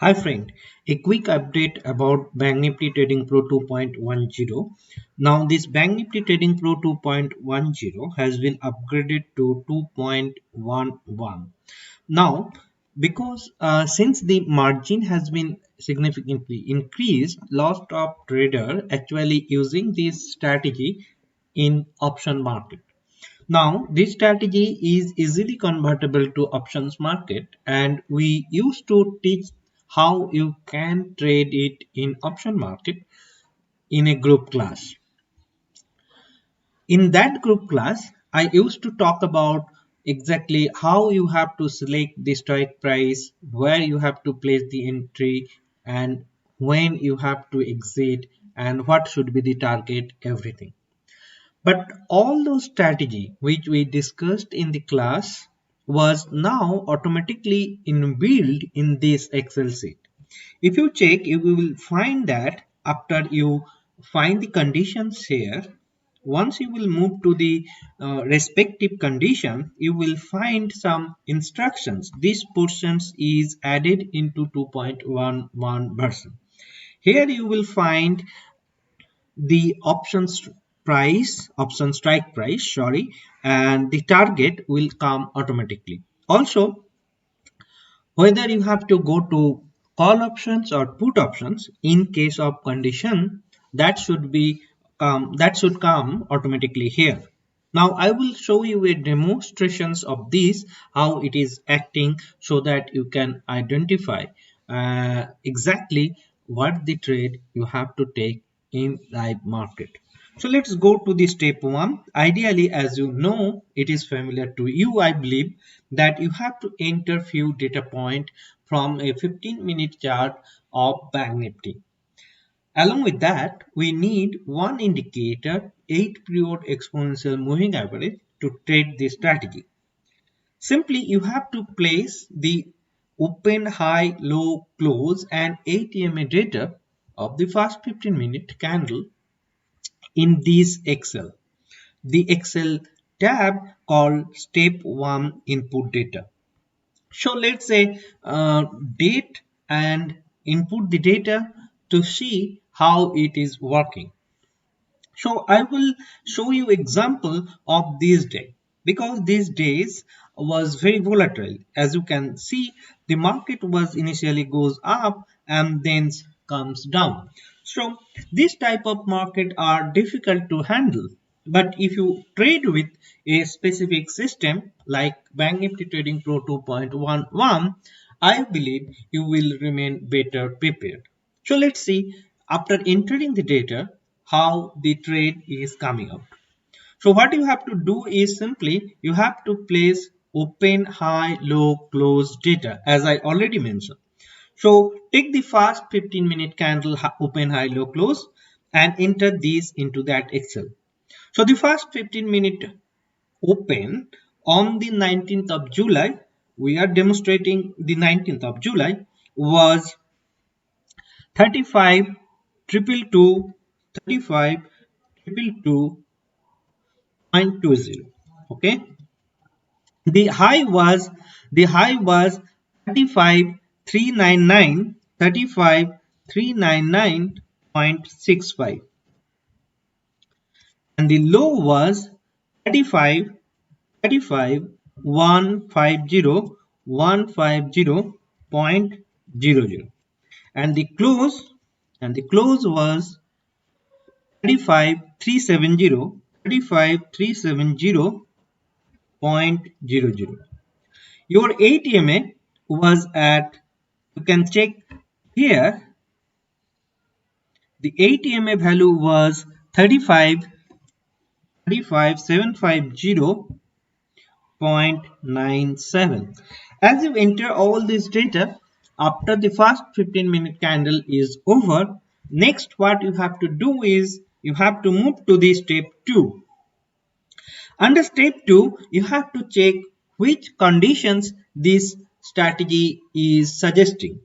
Hi friend, a quick update about Bank Nifty Trading Pro 2.10. Now this Bank Nifty Trading Pro 2.10 has been upgraded to 2.11. Now because since the margin has been significantly increased, lot of trader actually using this strategy in option market. Now, this strategy is easily convertible to options market, and we used to teach how you can trade it in option market in a group class. In that group class, I used to talk about exactly how you have to select the strike price, where you have to place the entry, and when you have to exit, and what should be the target, everything. But all those strategy which we discussed in the class was now automatically inbuilt in this Excel sheet. If you check, you will find that after you find the conditions here, once you will move to the respective condition, you will find some instructions. This portions is added into 2.11 version. Here you will find the option strike price, sorry, and the target will come automatically. Also, whether you have to go to call options or put options in case of condition, that should come automatically here. Now I will show you a demonstrations of this, how it is acting, so that you can identify exactly what the trade you have to take in live market. So let's go to the step one. Ideally, as you know, it is familiar to you, I believe, that you have to enter few data point from a 15-minute chart of Bank Nifty. Along with that, we need one indicator, 8-period exponential moving average, to trade this strategy. Simply, you have to place the open, high, low, close, and 8 EMA data of the first 15-minute candle in this Excel. The Excel tab called Step 1 Input Data. So let's say date and input the data to see how it is working. So I will show you example of this day, because these days was very volatile. As you can see, the market was initially goes up and then comes down. So this type of market are difficult to handle. But if you trade with a specific system like Bank Nifty Trading Pro 2.11, I believe you will remain better prepared. So let's see, after entering the data, how the trade is coming out. So what you have to do is simply you have to place open, high, low, close data, as I already mentioned. So take the first 15-minute candle open, high, low, close, and enter these into that Excel. So the first 15-minute open on the 19th of July, we are demonstrating the 19th of July was 35 triple two 35 triple 2.20. Okay, the high was 35,399.65, and the low was 35 150.00, and the close was 35,370 Your ATMA was at, you can check here, the ATMA value was 35750.97. As you enter all this data, after the first 15-minute candle is over, next what you have to do is you have to move to the step 2. Under step 2, you have to check which conditions this strategy is suggesting.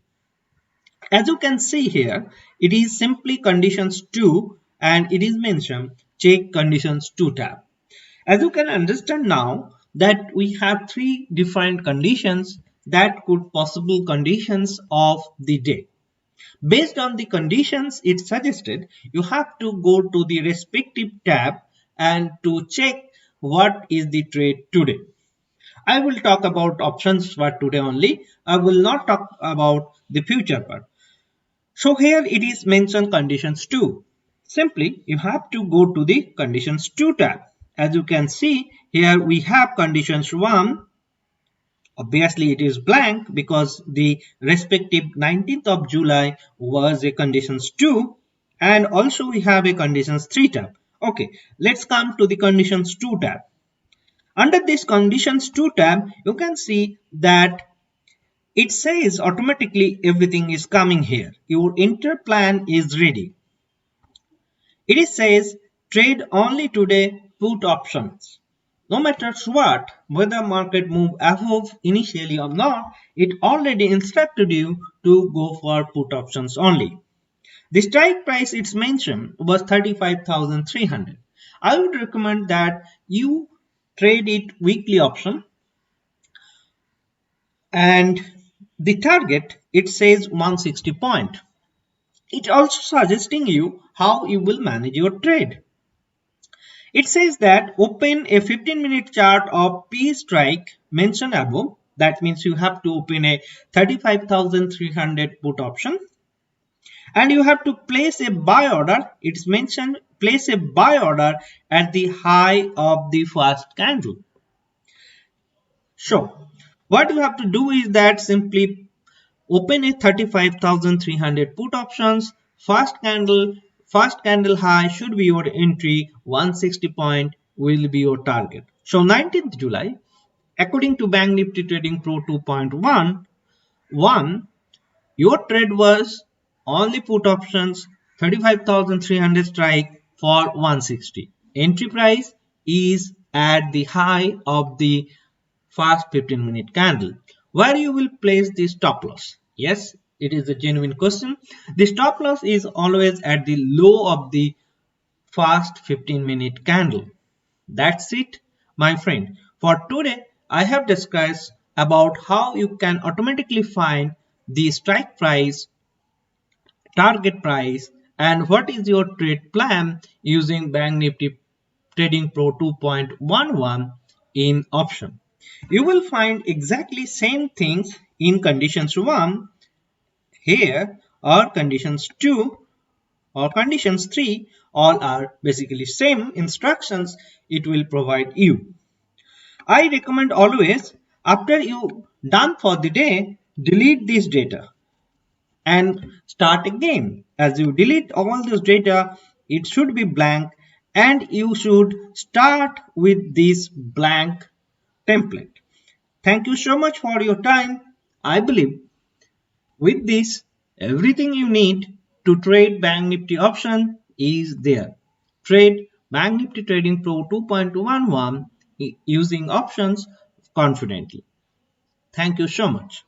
As you can see here, it is simply conditions 2, and it is mentioned check conditions 2 tab. As you can understand now that we have three different conditions that could possible conditions of the day. Based on the conditions it suggested, you have to go to the respective tab and to check what is the trade today. I will talk about options for today only. I will not talk about the future part. So here it is mentioned conditions 2. Simply you have to go to the conditions 2 tab. As you can see here we have conditions 1. Obviously it is blank because the respective 19th of July was a conditions 2, and also we have a conditions 3 tab. Okay, let's come to the conditions 2 tab. Under this conditions 2 tab, you can see that it says automatically everything is coming here. Your enter plan is ready. It says trade only today put options. No matter what, whether market move above initially or not, it already instructed you to go for put options only. The strike price it's mentioned was 35,300. I would recommend that you trade it weekly option, and the target it says 160 point. It also suggesting you how you will manage your trade. It says that open a 15-minute chart of P strike mentioned above. That means you have to open a 35,300 put option, and you have to place a buy order. It's mentioned place a buy order at the high of the first candle. So what you have to do is that simply open a 35,300 put options. First candle high should be your entry. 160 point will be your target. So 19th July, according to Bank Nifty Trading Pro 2.1, your trade was only put options 35,300 strike for 160. Entry price is at the high of the fast 15-minute candle. Where you will place the stop loss? Yes, it is a genuine question. The stop loss is always at the low of the fast 15-minute candle. That's it, my friend. For today, I have discussed about how you can automatically find the strike price, target price, and what is your trade plan using Bank Nifty Trading Pro 2.11 in option. You will find exactly same things in conditions 1 here, or conditions 2 or conditions 3. All are basically same instructions it will provide you. I recommend always after you done for the day, delete this data and start again. As you delete all this data, it should be blank, and you should start with this blank template. Thank you so much for your time. I believe with this, everything you need to trade Bank Nifty option is there. Trade Bank Nifty Trading Pro 2.11 using options confidently. Thank you so much.